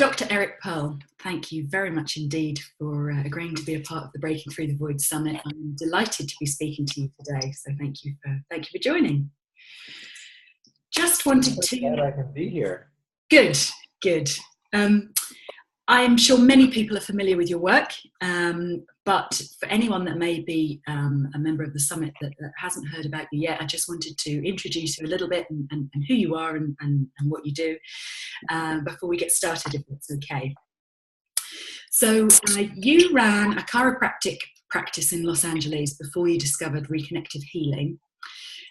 Dr. Eric Pearl, thank you very much indeed for agreeing to be a part of the Breaking Through the Void Summit. I'm delighted to be speaking to you today, so thank you for joining. Just wanted to... Glad I can be here. Good. I'm sure many people are familiar with your work, but for anyone that may be a member of the summit that hasn't heard about you yet, I just wanted to introduce you a little bit and who you are and what you do before we get started, if that's okay. So you ran a chiropractic practice in Los Angeles before you discovered Reconnective Healing.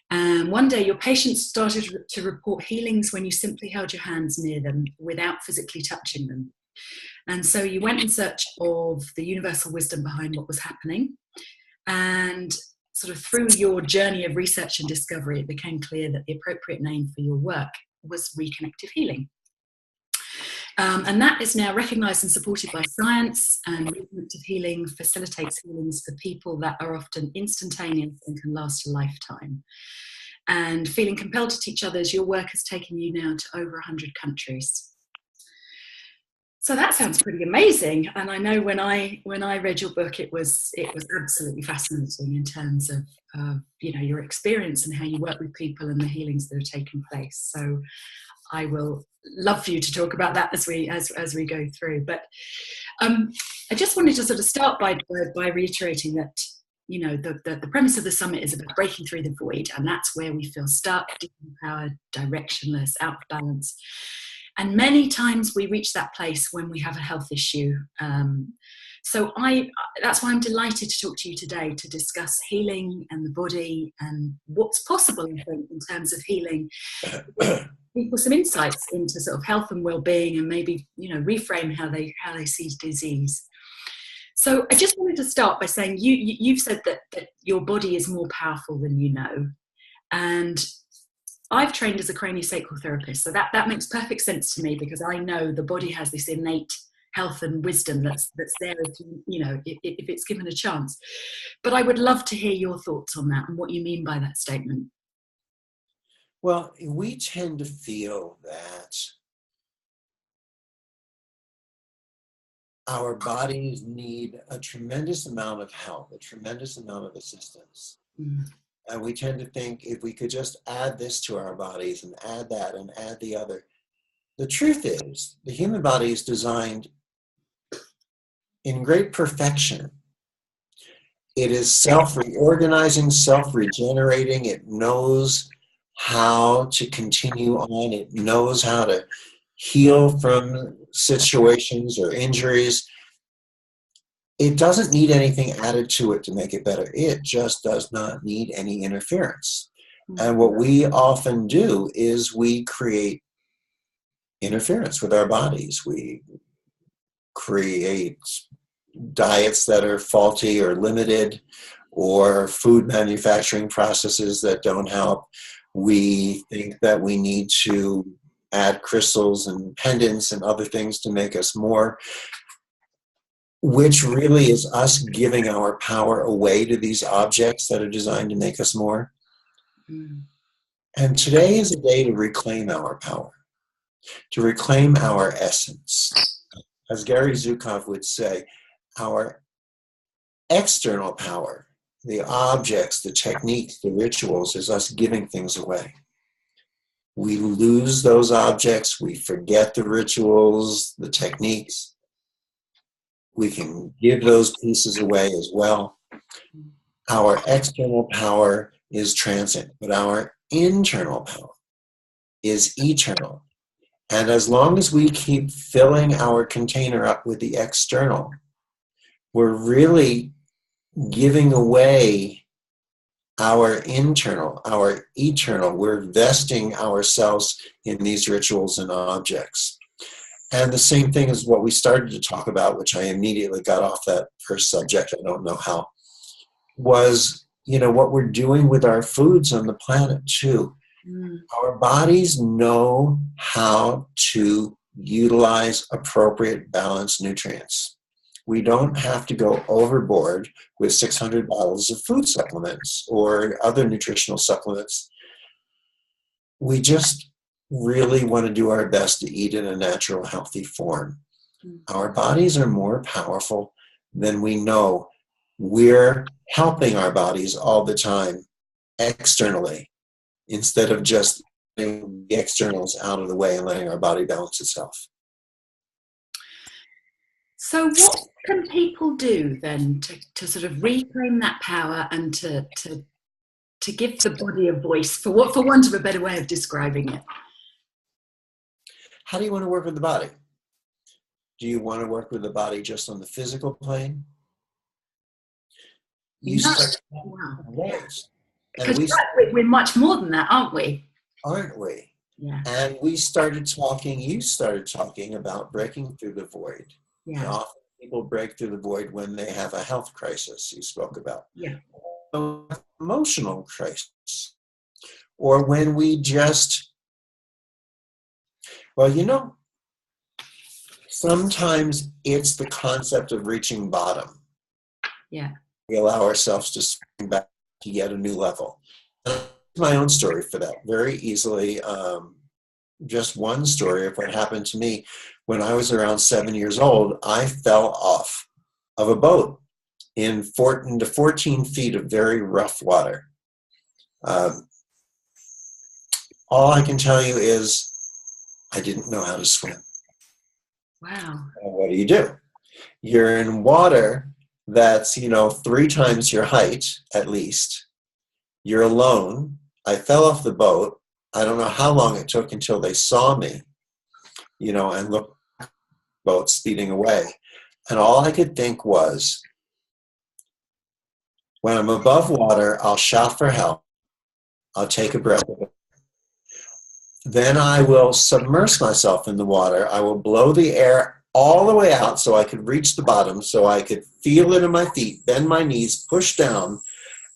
One day your patients started to report healings when you simply held your hands near them without physically touching them. And so you went in search of the universal wisdom behind what was happening. And sort of through your journey of research and discovery, it became clear that the appropriate name for your work was Reconnective Healing. And that is now recognised and supported by science, and Reconnective Healing facilitates healings for people that are often instantaneous and can last a lifetime. And feeling compelled to teach others, your work has taken you now to over 100 countries. So that sounds pretty amazing. And I know when I read your book, it was absolutely fascinating in terms of your experience and how you work with people and the healings that have taken place. So I will love for you to talk about that as we go through. But I just wanted to sort of start by reiterating that, you know, the premise of the summit is about breaking through the void, and that's where we feel stuck, disempowered, directionless, out of balance. And many times we reach that place when we have a health issue. So that's why I'm delighted to talk to you today to discuss healing and the body and what's possible, I think, in terms of healing. People some insights into sort of health and well-being, and maybe, you know, reframe how they see disease. So I just wanted to start by saying you've said that your body is more powerful than you know, and I've trained as a craniosacral therapist, so that makes perfect sense to me, because I know the body has this innate health and wisdom that's there if it's given a chance. But I would love to hear your thoughts on that and what you mean by that statement. Well, we tend to feel that our bodies need a tremendous amount of help, a tremendous amount of assistance. And we tend to think if we could just add this to our bodies and add that and add the other. The truth is, the human body is designed in great perfection. It is self-reorganizing, self-regenerating. It knows how to continue on. It knows how to heal from situations or injuries. It doesn't need anything added to it to make it better. It just does not need any interference. And what we often do is we create interference with our bodies. We create diets that are faulty or limited, or food manufacturing processes that don't help. We think that we need to add crystals and pendants and other things to make us more, which really is us giving our power away to these objects that are designed to make us more. And today is a day to reclaim our power, to reclaim our essence. As Gary Zukov would say, our external power, the objects, the techniques, the rituals, is us giving things away. We lose those objects, we forget the rituals, the techniques. We can give those pieces away as well. Our external power is transient, but our internal power is eternal. And as long as we keep filling our container up with the external, we're really giving away our internal, our eternal. We're vesting ourselves in these rituals and objects. And the same thing is what we started to talk about, which I immediately got off that first subject, I don't know how, was, you know, what we're doing with our foods on the planet too. Our bodies know how to utilize appropriate balanced nutrients. We don't have to go overboard with 600 bottles of food supplements or other nutritional supplements. We just really want to do our best to eat in a natural, healthy form. Our bodies are more powerful than we know. We're helping our bodies all the time externally instead of just getting the externals out of the way and letting our body balance itself. So what can people do then to sort of reclaim that power and to give the body a voice, for want of a better way of describing it? How do you want to work with the body? Do you want to work with the body just on the physical plane? Because and we're much more than that, aren't we? Aren't we? Yeah. And you started talking about breaking through the void. Yeah. And often people break through the void when they have a health crisis, you spoke about. Yeah. Emotional crisis. Or when we just, well, sometimes it's the concept of reaching bottom. Yeah. We allow ourselves to swing back to yet a new level. My own story for that very easily. Just one story of what happened to me when I was around 7 years old. I fell off of a boat into 14 feet of very rough water. All I can tell you is I didn't know how to swim. Wow. And what do? You're in water that's, 3 times your height, at least. You're alone. I fell off the boat. I don't know how long it took until they saw me, and looked at the boat speeding away. And all I could think was, when I'm above water, I'll shout for help. I'll take a breath. Then I will submerge myself in the water. I will blow the air all the way out so I could reach the bottom, so I could feel it in my feet, bend my knees, push down,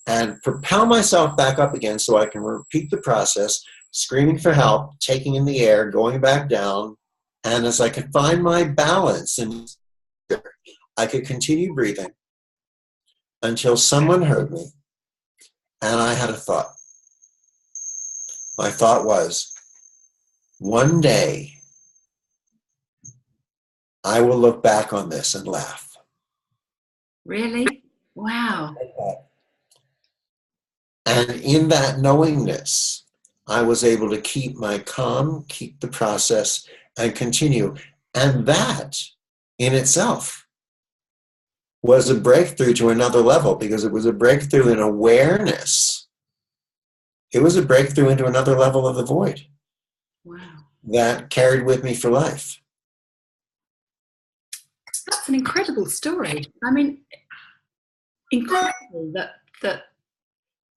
and propel myself back up again so I can repeat the process, screaming for help, taking in the air, going back down. And as I could find my balance, and I could continue breathing until someone heard me. And I had a thought. My thought was, one day I will look back on this and laugh. Really? Wow. And in that knowingness, I was able to keep my calm, keep the process, and continue. And that in itself was a breakthrough to another level, because it was a breakthrough in awareness. It was a breakthrough into another level of the void. Wow. That carried with me for life. That's an incredible story. I mean, incredible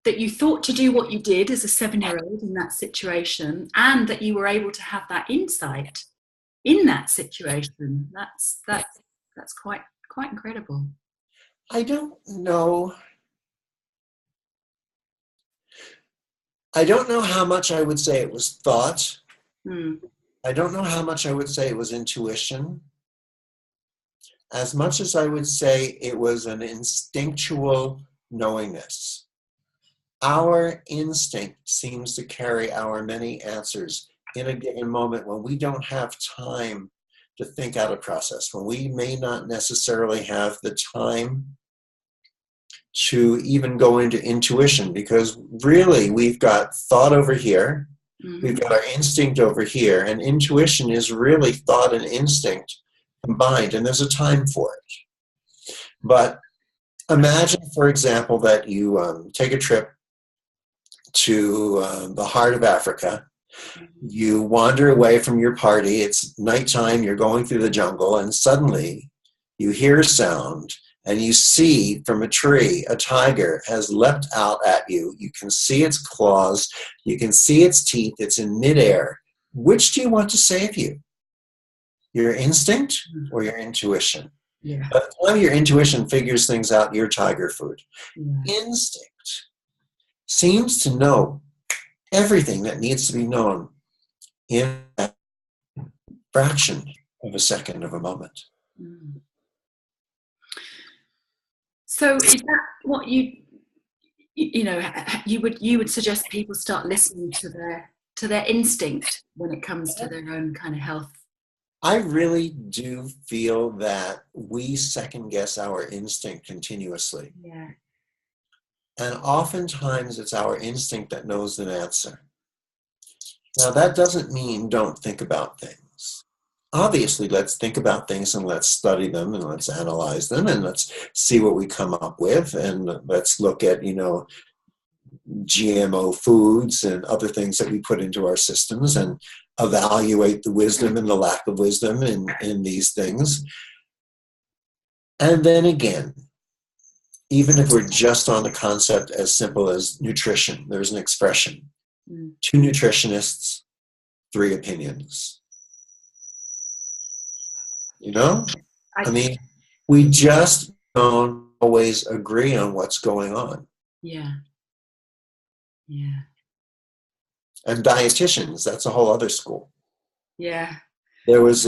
that you thought to do what you did as a 7-year-old in that situation, and that you were able to have that insight in that situation. That's quite incredible. I don't know how much I would say it was thought. I don't know how much I would say it was intuition. As much as I would say it was an instinctual knowingness. Our instinct seems to carry our many answers in a given moment when we don't have time to think out a process, when we may not necessarily have the time to even go into intuition, because really we've got thought over here, we've got our instinct over here, and intuition is really thought and instinct combined, and there's a time for it. But imagine, for example, that you take a trip to the heart of Africa. You wander away from your party. It's nighttime. You're going through the jungle, and suddenly you hear a sound, and you see from a tree a tiger has leapt out at you. You can see its claws. You can see its teeth. It's in midair. Which do you want to save you? Your instinct or your intuition? Yeah. By the time your intuition figures things out, you're tiger food. Yeah. Instinct seems to know everything that needs to be known in a fraction of a second of a moment. So is that what you would suggest people start listening to to their instinct when it comes to their own kind of health? I really do feel that we second guess our instinct continuously. Yeah. And oftentimes it's our instinct that knows the answer. Now, that doesn't mean don't think about things. Obviously, let's think about things and let's study them and let's analyze them and let's see what we come up with. And let's look at, GMO foods and other things that we put into our systems and evaluate the wisdom and the lack of wisdom in these things. And then again, even if we're just on the concept as simple as nutrition, there's an expression. 2 nutritionists, 3 opinions. I mean, we just don't always agree on what's going on. Yeah. Yeah. And dietitians, that's a whole other school. Yeah. There was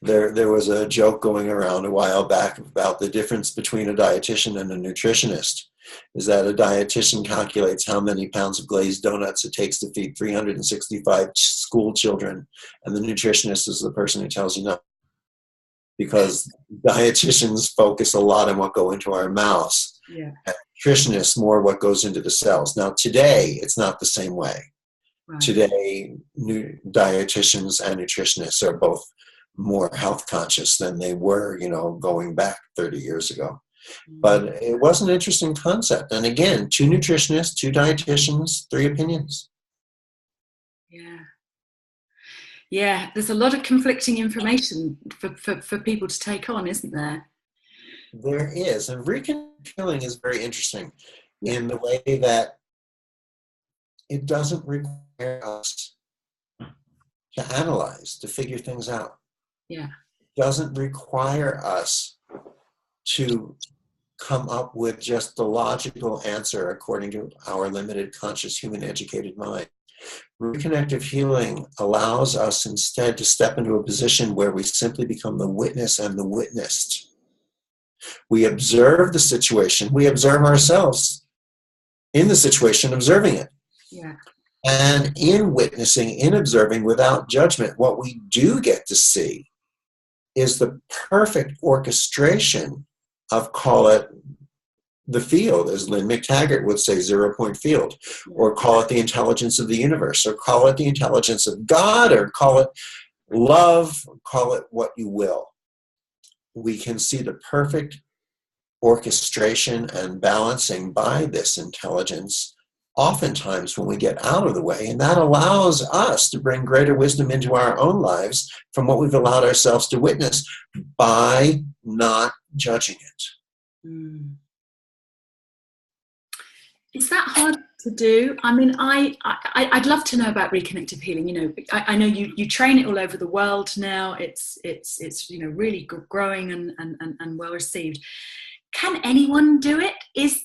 there was a joke going around a while back about the difference between a dietitian and a nutritionist. Is that a dietitian calculates how many pounds of glazed donuts it takes to feed 365 school children, and the nutritionist is the person who tells you no. Because dietitians focus a lot on what go into our mouths. Yeah. And nutritionists more what goes into the cells. Now today, it's not the same way. Right. Today, dietitians and nutritionists are both more health conscious than they were, going back 30 years ago. But it was an interesting concept. And again, 2 nutritionists, 2 dietitians, 3 opinions. Yeah. Yeah, there's a lot of conflicting information for people to take on, isn't there? There is. And Reconnective Healing is very interesting in the way that it doesn't require us to analyze, to figure things out. Yeah. It doesn't require us to come up with just the logical answer according to our limited conscious human educated mind. Reconnective healing allows us instead to step into a position where we simply become the witness and the witnessed. We observe the situation. We observe ourselves in the situation, observing it. Yeah. And in witnessing, in observing without judgment, what we do get to see is the perfect orchestration of, call it, the field, as Lynn McTaggart would say, 0-point field, or call it the intelligence of the universe, or call it the intelligence of God, or call it love, or call it what you will. We can see the perfect orchestration and balancing by this intelligence oftentimes when we get out of the way, and that allows us to bring greater wisdom into our own lives from what we've allowed ourselves to witness by not judging it. Mm. Is that hard to do? I mean, I'd love to know about reconnective healing. I know you train it all over the world now. It's really growing and well received. Can anyone do it?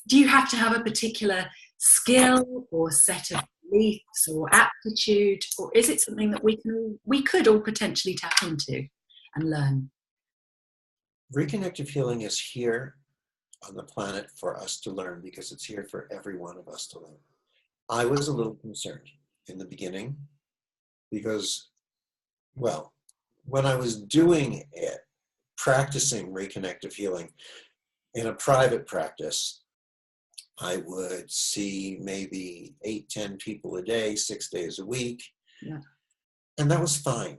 Do you have to have a particular skill or set of beliefs or aptitude, or is it something that we could all potentially tap into and learn? Reconnective healing is here on the planet for us to learn, because it's here for every one of us to learn. I was a little concerned in the beginning because, well, when I was doing it, practicing reconnective healing in a private practice, I would see maybe 8-10 people a day, 6 days a week. Yeah. And that was fine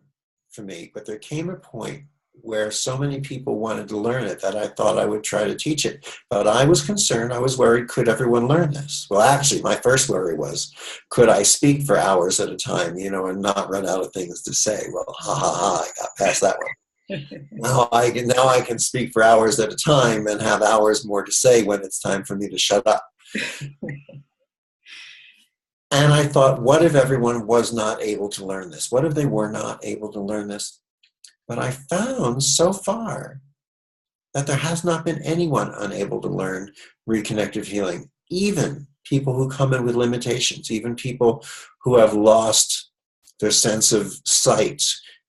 for me. But there came a point where so many people wanted to learn it that I thought I would try to teach it. But I was concerned, I was worried, could everyone learn this? Well, actually, my first worry was, could I speak for hours at a time, and not run out of things to say? Well, I got past that one. Now I can speak for hours at a time and have hours more to say when it's time for me to shut up. And I thought, what if everyone was not able to learn this? What if they were not able to learn this? But I found so far that there has not been anyone unable to learn reconnective healing, even people who come in with limitations, even people who have lost their sense of sight,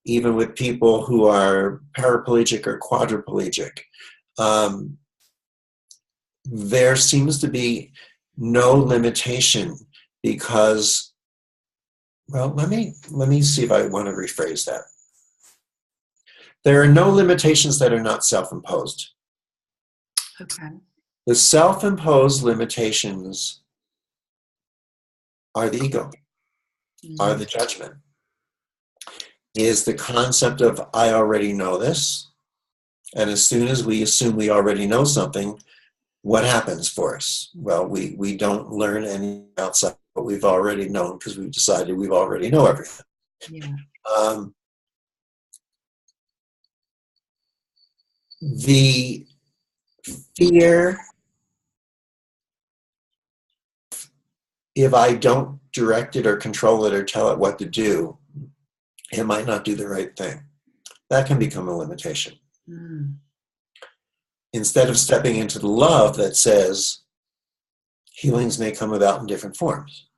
even with people who are paraplegic or quadriplegic. There seems to be no limitation, because Well, let me see if I want to rephrase that. There are no limitations that are not self-imposed. Okay. The self-imposed limitations are the ego, are the judgment, is the concept of I already know this. And as soon as we assume we already know something, what happens for us? Well, we don't learn any outside what we've already known because we've decided we've already know everything. Yeah. The fear, if I don't direct it or control it or tell it what to do, it might not do the right thing. That can become a limitation. Instead of stepping into the love that says healings may come about in different forms.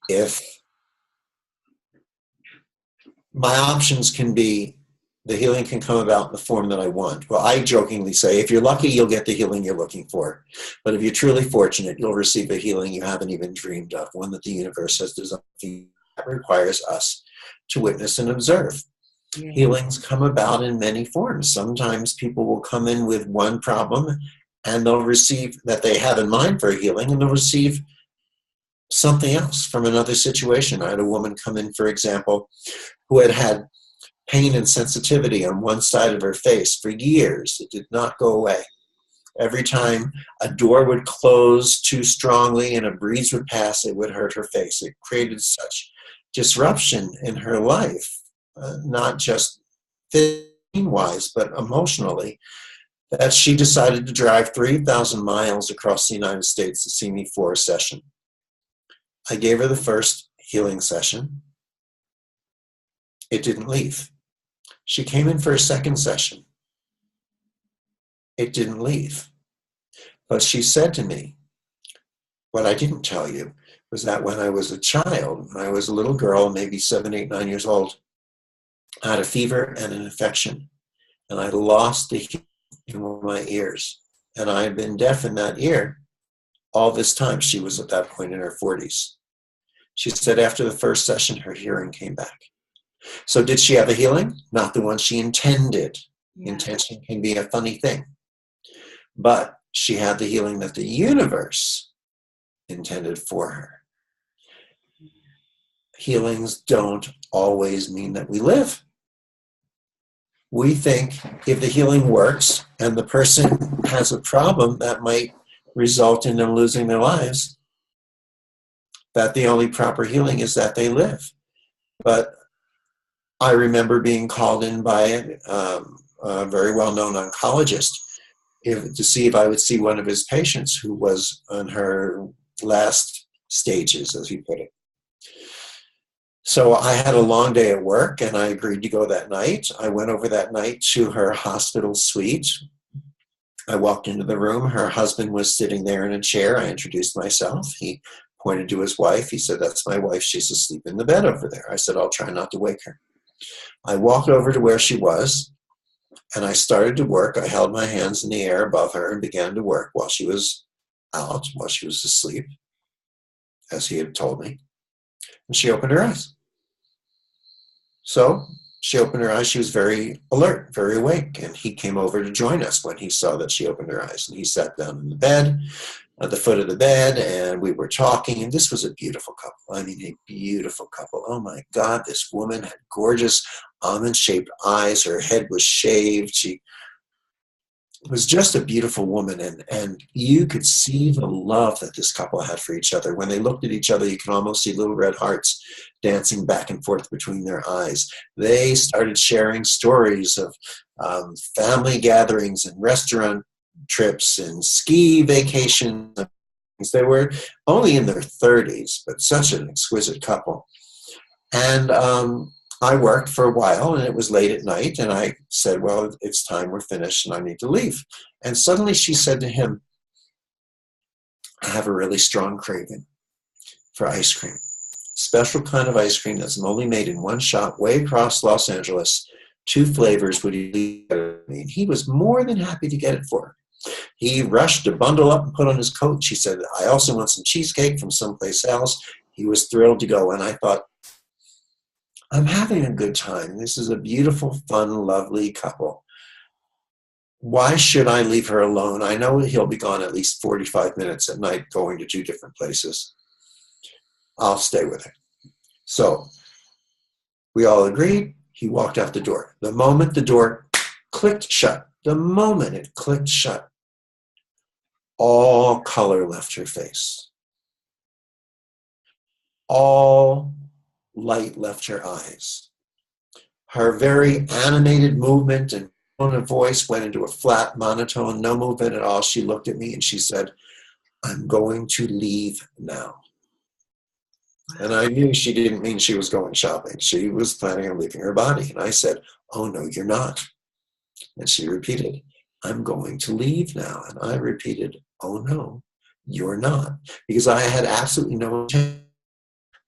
If my options can be the healing can come about in the form that I want. Well, I jokingly say, if you're lucky, you'll get the healing you're looking for. But if you're truly fortunate, you'll receive a healing you haven't even dreamed of, one that the universe has designed. That requires us to witness and observe. Yeah. Healings come about in many forms. Sometimes people will come in with one problem and they'll receive that they have in mind for a healing, and they'll receive something else from another situation. I had a woman come in, for example, who had had pain and sensitivity on one side of her face for years. It did not go away. Every time a door would close too strongly and a breeze would pass, it would hurt her face. It created such disruption in her life, not just physically-wise, but emotionally, that she decided to drive 3,000 miles across the United States to see me for a session. I gave her the first healing session. It didn't leave. She came in for a second session. It didn't leave. But she said to me, what I didn't tell you was that when I was a child, when I was a little girl, maybe 7, 8, 9 years old, I had a fever and an infection, and I lost the hearing in one of my ears. And I had been deaf in that ear all this time. She was at that point in her 40s. She said after the first session, her hearing came back. So did she have a healing? Not the one she intended. Yeah. Intention can be a funny thing. But she had the healing that the universe intended for her. Healings don't always mean that we live. We think if the healing works and the person has a problem that might result in them losing their lives, that the only proper healing is that they live. But I remember being called in by a very well-known oncologist to see if I would see one of his patients who was on her last stages, as he put it. So I had a long day at work, and I agreed to go that night. I went over that night to her hospital suite. I walked into the room. Her husband was sitting there in a chair. I introduced myself. He pointed to his wife. He said, "That's my wife. She's asleep in the bed over there." I said, "I'll try not to wake her." I walked over to where she was, and I started to work. I held my hands in the air above her and began to work while she was out, while she was asleep, as he had told me. And she opened her eyes. So she opened her eyes. She was very alert, very awake, and he came over to join us when he saw that she opened her eyes. And he sat down in the bed, at the foot of the bed, and we were talking, and this was a beautiful couple. I mean, a beautiful couple. Oh my God, this woman had gorgeous almond-shaped eyes. Her head was shaved. She was just a beautiful woman, and you could see the love that this couple had for each other. When they looked at each other, you could almost see little red hearts dancing back and forth between their eyes. They started sharing stories of family gatherings and restaurant trips and ski vacations. They were only in their 30s, but such an exquisite couple. And I worked for a while, and it was late at night, and I said, "Well, it's time, we're finished, and I need to leave." And suddenly she said to him, "I have a really strong craving for ice cream. Special kind of ice cream that's only made in one shop way across Los Angeles. 2 flavors, would you leave it?" And he was more than happy to get it for her. He rushed to bundle up and put on his coat. She said, "I also want some cheesecake from someplace else." He was thrilled to go, and I thought, I'm having a good time. This is a beautiful, fun, lovely couple. Why should I leave her alone? I know he'll be gone at least 45 minutes at night, going to 2 different places. I'll stay with her. So we all agreed. He walked out the door. The moment the door clicked shut, the moment it clicked shut, all color left her face. All light left her eyes. Her very animated movement and tone of voice went into a flat monotone, no movement at all. She looked at me and she said, I'm going to leave now. And I knew she didn't mean she was going shopping. She was planning on leaving her body. And I said, oh, no, you're not. And she repeated, I'm going to leave now. And I repeated, oh, no, you're not. Because I had absolutely no intention.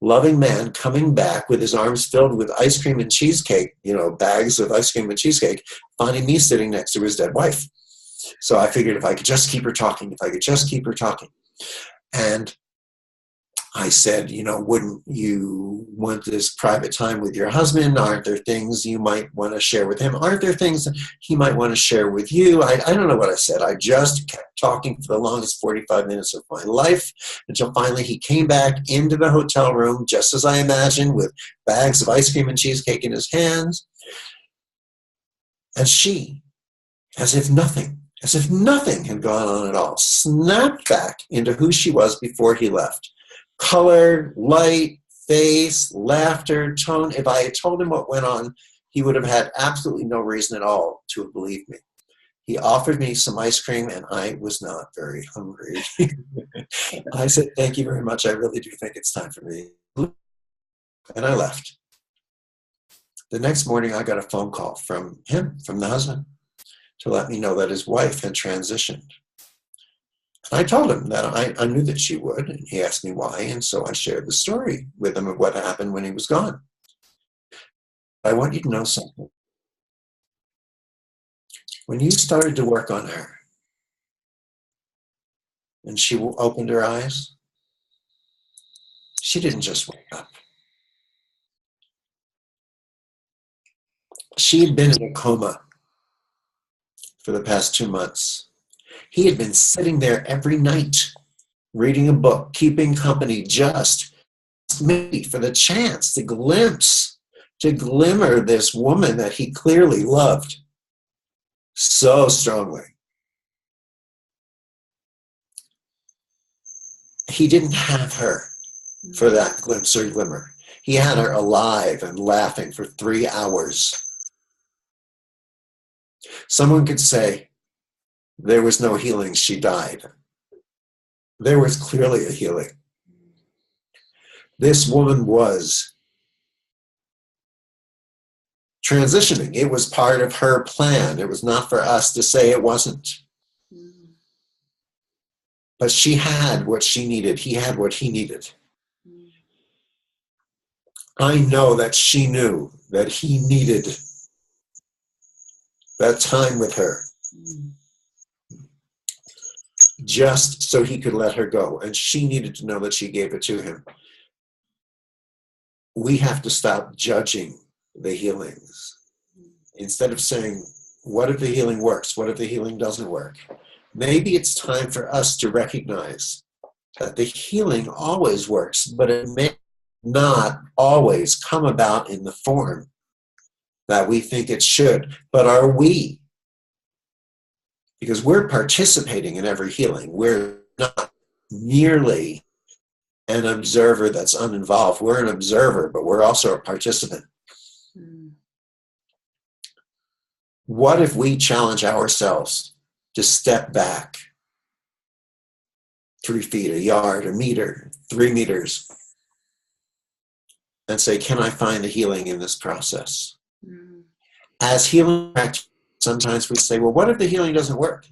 Loving man coming back with his arms filled with ice cream and cheesecake, bags of ice cream and cheesecake, finding me sitting next to his dead wife. So I figured if I could just keep her talking, And I said, wouldn't you want this private time with your husband? Aren't there things you might want to share with him? Aren't there things that he might want to share with you? I don't know what I said. I just kept talking for the longest 45 minutes of my life until finally he came back into the hotel room, just as I imagined, with bags of ice cream and cheesecake in his hands. And she, as if nothing had gone on at all, snapped back into who she was before he left. Color, light, face, laughter, tone. If I had told him what went on, he would have had absolutely no reason at all to have believed me. He offered me some ice cream, and I was not very hungry. I said, thank you very much. I really do think it's time for me. And I left. The next morning, I got a phone call from him, from the husband, to let me know that his wife had transitioned. I told him that I knew that she would, and he asked me why, and so I shared the story with him of what happened when he was gone. I want you to know something. When you started to work on her, and she opened her eyes, she didn't just wake up. She had been in a coma for the past 2 months. He had been sitting there every night, reading a book, keeping company, just maybe for the chance to glimmer this woman that he clearly loved so strongly. He didn't have her for that glimpse or glimmer. He had her alive and laughing for 3 hours. Someone could say, there was no healing, she died. There was clearly a healing. This woman was transitioning. It was part of her plan. It was not for us to say it wasn't. But she had what she needed. He had what he needed. I know that she knew that he needed that time with her, just so he could let her go. And she needed to know that she gave it to him. We have to stop judging the healings. Instead of saying, what if the healing works? What if the healing doesn't work? Maybe it's time for us to recognize that the healing always works, but it may not always come about in the form that we think it should. But are we? Because we're participating in every healing. We're not merely an observer that's uninvolved. We're an observer, but we're also a participant. What if we challenge ourselves to step back 3 feet, a yard, a meter, 3 meters, and say, can I find the healing in this process? As healing practitioners, sometimes we say, well, what if the healing doesn't work?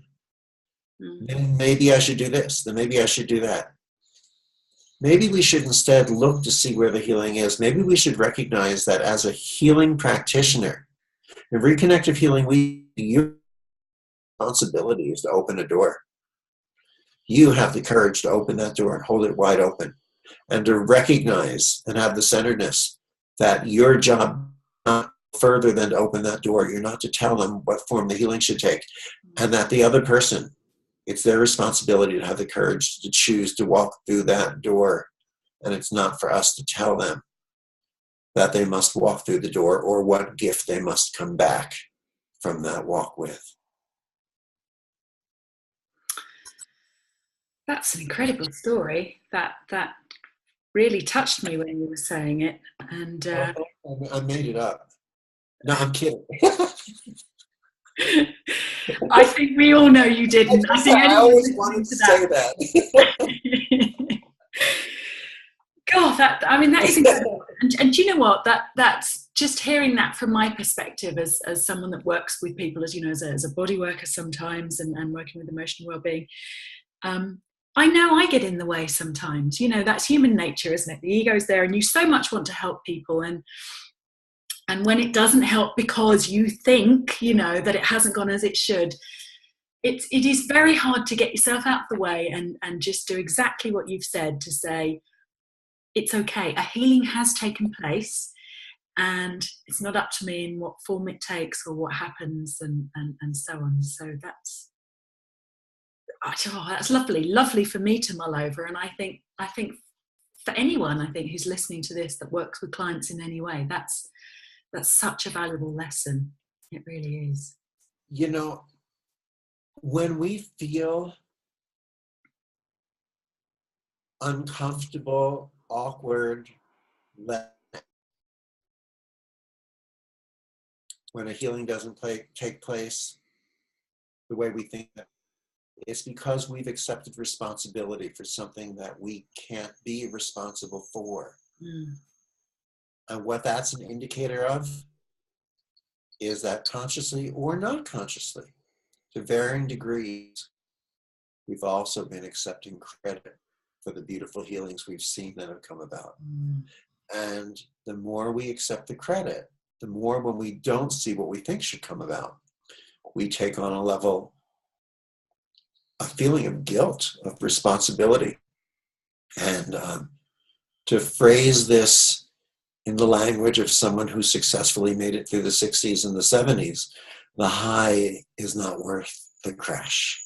Then maybe I should do this. Then maybe I should do that. Maybe we should instead look to see where the healing is. Maybe we should recognize that as a healing practitioner, in Reconnective Healing, your responsibility is to open a door. You have the courage to open that door and hold it wide open. and to recognize and have the centeredness that your job not further than to open that door. You're not to tell them what form the healing should take, and that the other person, it's their responsibility to have the courage to choose to walk through that door, and it's not for us to tell them that they must walk through the door or what gift they must come back from that walk with. That's an incredible story. That really touched me when you were saying it. And I made it up. No, I'm kidding. I think we all know you didn't. I always wanted to say that. God, that is incredible. And do you know what? That's just hearing that from my perspective as someone that works with people, as you know, as a body worker sometimes, and working with emotional well-being. I know I get in the way sometimes. You know, that's human nature, isn't it? The ego's there, and you so much want to help people, and when it doesn't help because you think, you know, that it hasn't gone as it should, it is very hard to get yourself out of the way and just do exactly what you've said, to say, it's okay. A healing has taken place, and it's not up to me in what form it takes or what happens, and so on. So that's lovely for me to mull over. And I think for anyone, who's listening to this that works with clients in any way, that's such a valuable lesson. It really is. You know, when we feel uncomfortable, awkward, when a healing doesn't take place the way we think that, it's because we've accepted responsibility for something that we can't be responsible for. And what that's an indicator of is that consciously or not consciously, to varying degrees, we've also been accepting credit for the beautiful healings we've seen that have come about. And the more we accept the credit, the more, when we don't see what we think should come about, we take on a feeling of guilt, of responsibility. And to phrase this in the language of someone who successfully made it through the 60s and the 70s, the high is not worth the crash.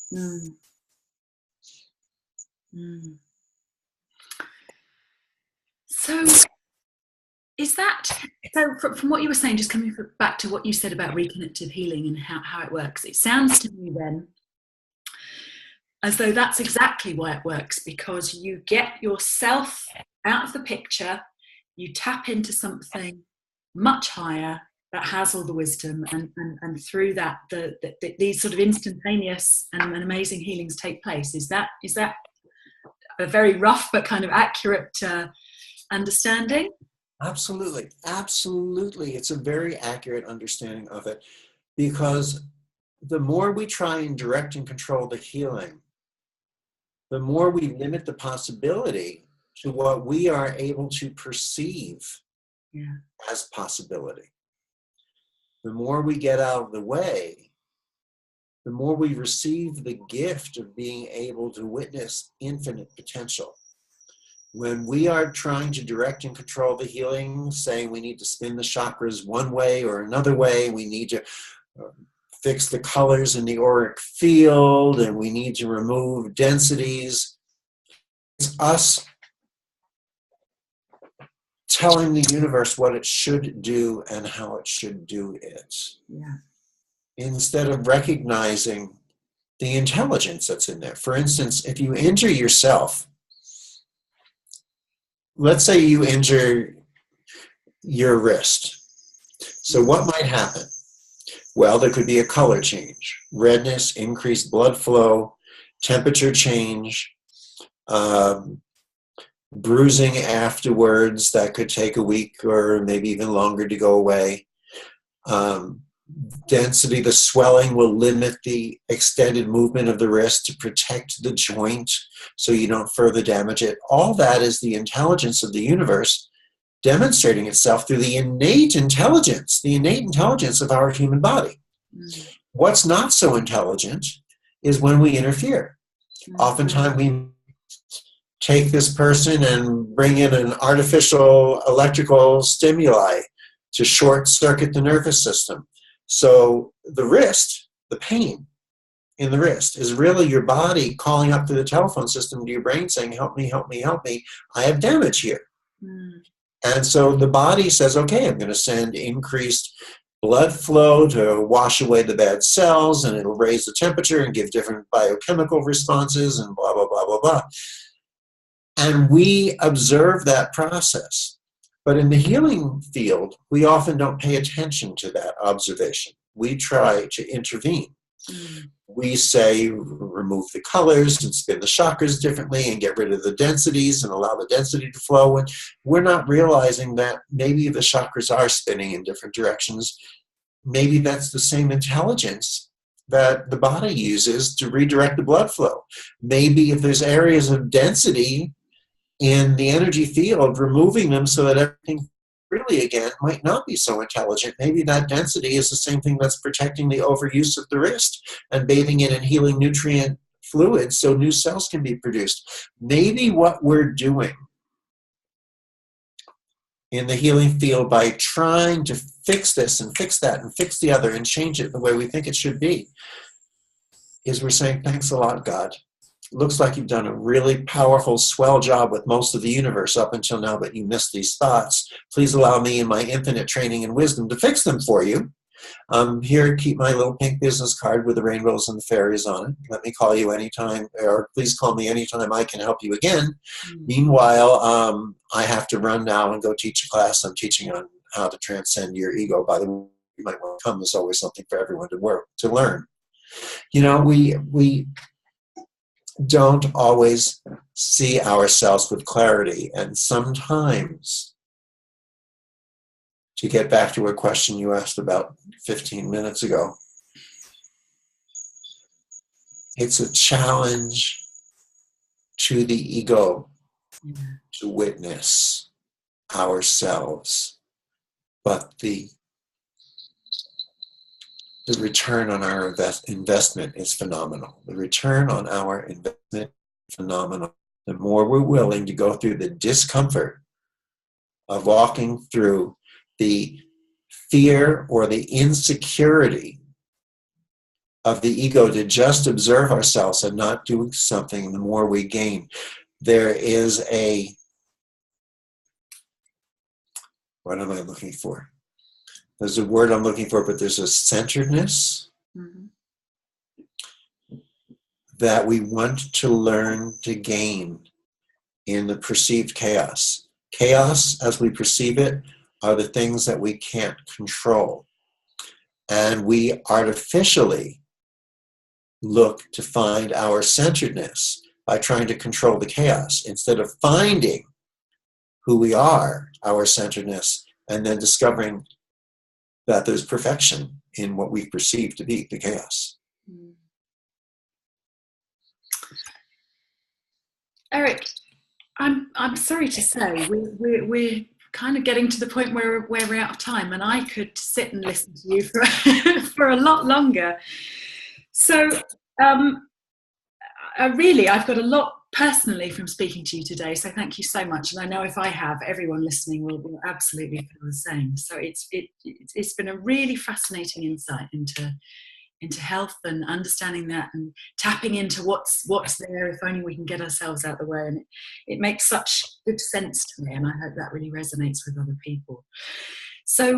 So from what you were saying, just coming back to what you said about reconnective healing and how it works, it sounds to me then as though that's exactly why it works, because you get yourself out of the picture, you tap into something much higher that has all the wisdom, and through that these sort of instantaneous and amazing healings take place. Is that a very rough but kind of accurate understanding? Absolutely. It's a very accurate understanding of it, because the more we try and direct and control the healing, the more we limit the possibility to what we are able to perceive as possibility. The more we get out of the way, the more we receive the gift of being able to witness infinite potential. When we are trying to direct and control the healing, saying we need to spin the chakras one way or another way, we need to fix the colors in the auric field, and we need to remove densities, it's us telling the universe what it should do and how it should do it. Instead of recognizing the intelligence that's in there. For instance, if you injure yourself, let's say you injure your wrist. So what might happen? Well, there could be a color change, redness, increased blood flow, temperature change, bruising afterwards that could take a week or maybe even longer to go away. Density, the swelling will limit the extended movement of the wrist to protect the joint so you don't further damage it. All that is the intelligence of the universe demonstrating itself through the innate intelligence of our human body. What's not so intelligent is when we interfere. Oftentimes we take this person and bring in an artificial electrical stimuli to short circuit the nervous system. So the wrist, the pain in the wrist, is really your body calling up to the telephone system to your brain saying, help me, help me, help me. I have damage here. And so the body says, okay, I'm going to send increased blood flow to wash away the bad cells, and it'll raise the temperature and give different biochemical responses and blah, blah, blah, blah, blah. And we observe that process. But in the healing field, we often don't pay attention to that observation. We try to intervene. We say, remove the colors and spin the chakras differently and get rid of the densities and allow the density to flow. And we're not realizing that maybe the chakras are spinning in different directions. Maybe that's the same intelligence that the body uses to redirect the blood flow. Maybe if there's areas of density in the energy field, removing them so that everything really, again, might not be so intelligent. Maybe that density is the same thing that's protecting the overuse of the wrist and bathing it in healing nutrient fluids so new cells can be produced. Maybe what we're doing in the healing field by trying to fix this and fix that and fix the other and change it the way we think it should be is we're saying, thanks a lot, God. Looks like you've done a really powerful, swell job with most of the universe up until now, but you missed these thoughts. Please allow me in my infinite training and wisdom to fix them for you. Here, keep my little pink business card with the rainbows and the fairies on it. Let me call you anytime, or please call me anytime I can help you again. Meanwhile, I have to run now and go teach a class. I'm teaching on how to transcend your ego. By the way, you might want to come. There's always something for everyone to learn. You know, we don't always see ourselves with clarity. And sometimes, to get back to a question you asked about 15 minutes ago, it's a challenge to the ego to witness ourselves. But the return on our investment is phenomenal. The return on our investment is phenomenal. The more we're willing to go through the discomfort of walking through the fear or the insecurity of the ego to just observe ourselves and not doing something, the more we gain. There is a, what am I looking for? There's a word I'm looking for, but there's a centeredness that we want to learn to gain in the perceived chaos. Chaos, as we perceive it, are the things that we can't control. And we artificially look to find our centeredness by trying to control the chaos instead of finding who we are, our centeredness, and then discovering that there's perfection in what we perceive to be the chaos. Eric, I'm sorry to say we're kind of getting to the point where we're out of time, and I could sit and listen to you for a lot longer. So I've got a lot personally from speaking to you today, so thank you so much. And I know if I have, everyone listening will absolutely feel the same. So it's been a really fascinating insight into health and understanding that and tapping into what's there if only we can get ourselves out of the way. And it makes such good sense to me, and I hope that really resonates with other people. So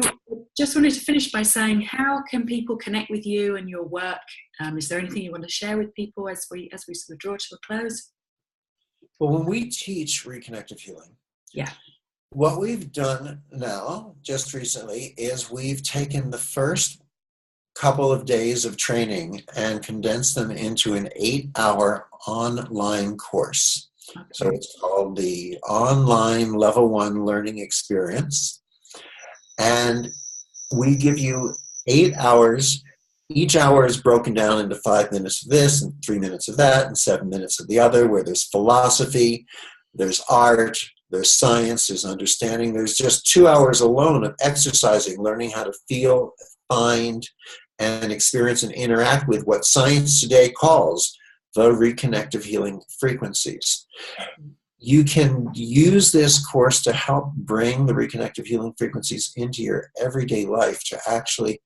just wanted to finish by saying, how can people connect with you and your work? Is there anything you want to share with people as we sort of draw to a close? Well, when we teach Reconnective Healing, what we've done now, just recently, is we've taken the first couple of days of training and condensed them into an 8-hour online course. Okay. So it's called the Online Level 1 Learning Experience. And we give you 8 hours. Each hour is broken down into 5 minutes of this and 3 minutes of that and 7 minutes of the other, where there's philosophy, there's art, there's science, there's understanding. There's just 2 hours alone of exercising, learning how to feel, find, and experience and interact with what science today calls the reconnective healing frequencies. you can use this course to help bring the reconnective healing frequencies into your everyday life to actually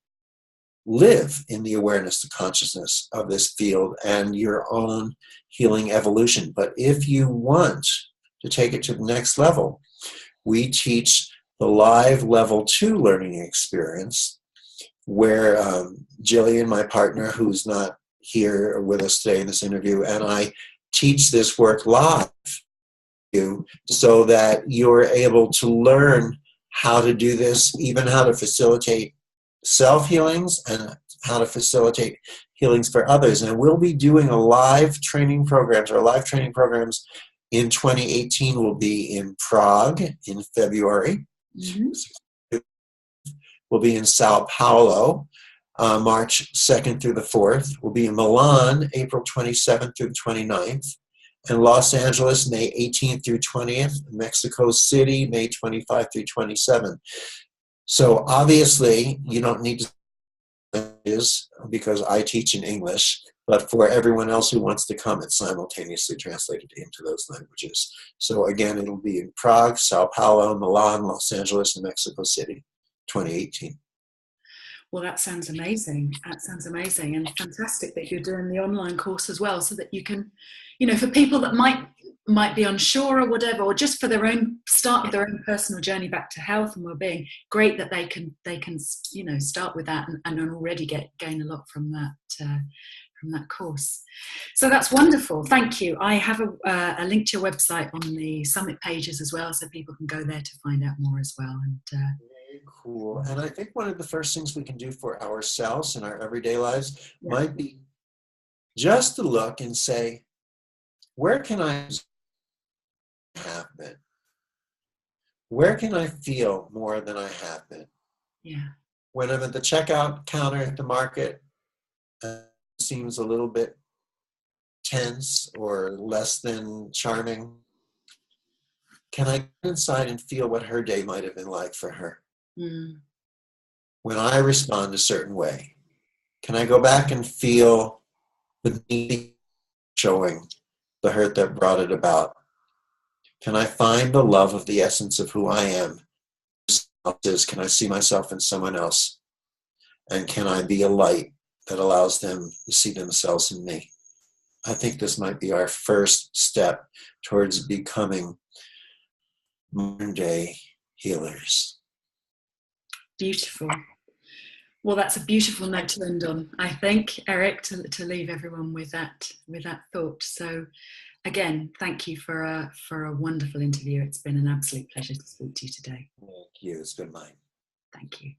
live in the awareness, the consciousness of this field and your own healing evolution. But if you want to take it to the next level, we teach the live level 2 learning experience where Jillian, my partner, who's not here with us today in this interview, and I teach this work live so that you're able to learn how to do this, even how to facilitate self-healings and how to facilitate healings for others. And we'll be doing a live training programs. Our live training programs in 2018 will be in Prague in February. Mm-hmm. We'll be in Sao Paulo, March 2nd through the 4th. We'll be in Milan, April 27th through the 29th. And Los Angeles, May 18th through 20th. Mexico City, May 25th through 27th. So obviously, you don't need to because I teach in English, but for everyone else who wants to come, it's simultaneously translated into those languages. So again, it'll be in Prague, Sao Paulo, Milan, Los Angeles, and Mexico City, 2018. Well, that sounds amazing. That sounds amazing, and fantastic that you're doing the online course as well, so that you can, for people that might be unsure or whatever, or just for their own personal journey back to health and well-being, great that they can start with that and already gain a lot from that course. So that's wonderful. Thank you. I have a link to your website on the summit pages as well, so people can go there to find out more as well. And very cool. And I think one of the first things we can do for ourselves in our everyday lives might be just to look and say, where can I have been? Where can I feel more than I have been? Yeah. When I'm at the checkout counter at the market, it seems a little bit tense or less than charming. Can I go inside and feel what her day might have been like for her? Mm. When I respond a certain way, can I go back and feel the need showing the hurt that brought it about? Can I find the love of the essence of who I am? Can I see myself in someone else? And can I be a light that allows them to see themselves in me? I think this might be our first step towards becoming modern day healers. Beautiful. Well, that's a beautiful note to end on, I think, Eric, to leave everyone with that thought. So again, thank you for a wonderful interview. It's been an absolute pleasure to speak to you today. Thank you. It's been mine. Thank you.